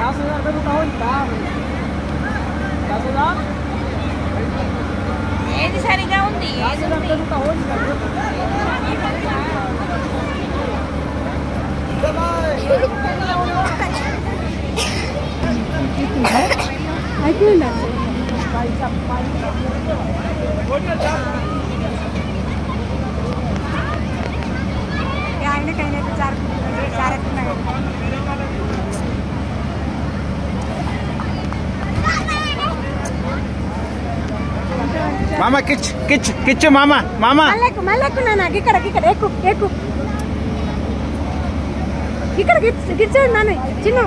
10,000 का तो ఏది సరిగా ఉంది ఏది ఉంది అయిపోయిందా ఆయనకైనా జాగ్రత్తగా మామ కిచ్ కిచ్ కిచ్ మామ మామ మళ్ళీ నాకు ఇక్కడ ఇక్కడ ఎక్కు ఎక్కు ఇక్కడ గిచ్చాడు నాన్న చిన్న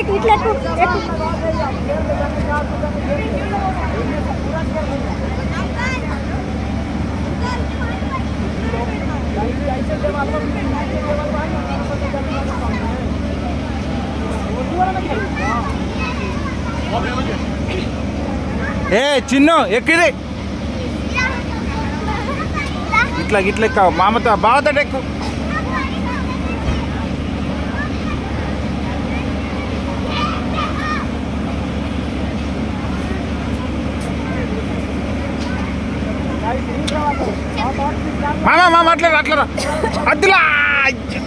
ఇట్లా ఎక్కు ఎక్కు ఏ చిన్ను ఎక్కిది ఇట్లా ఇట్లా ఎక్క మామతో బావతో ఎక్కు మామ మామ అట్లరా అట్లరా అట్లా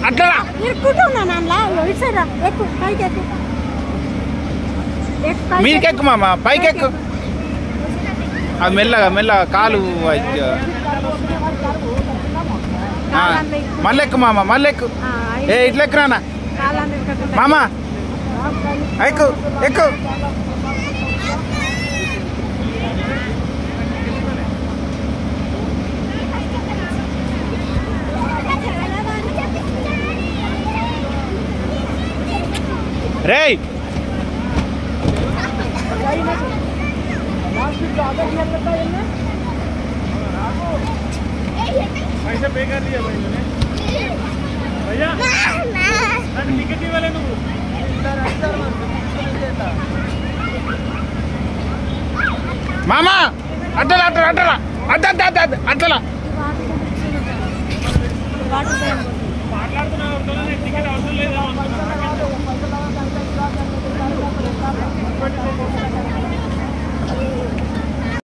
అట్లరా ఇరుక్కుంటున్నా నాన్న ఇటు సైడ్ ఎక్కు పైకి ఎక్కు మీరికెక్కు మామ పైకెక్కు అది మెల్లగా మెల్లగా కాలు మళ్ళెక్కు మామ మళ్ళెక్కు ఏ ఇట్లా ఎక్కురానా మామ ఎక్కు ఎక్కు రేయ్ पैसे पे कर दिया भाई ने भैया टिकट ही वाले మామ అట్టలా అట్టలా అట్టలా అట్ట అట్టలా మాట్లాడుతున్నా టికెట్ అవసరం లేదా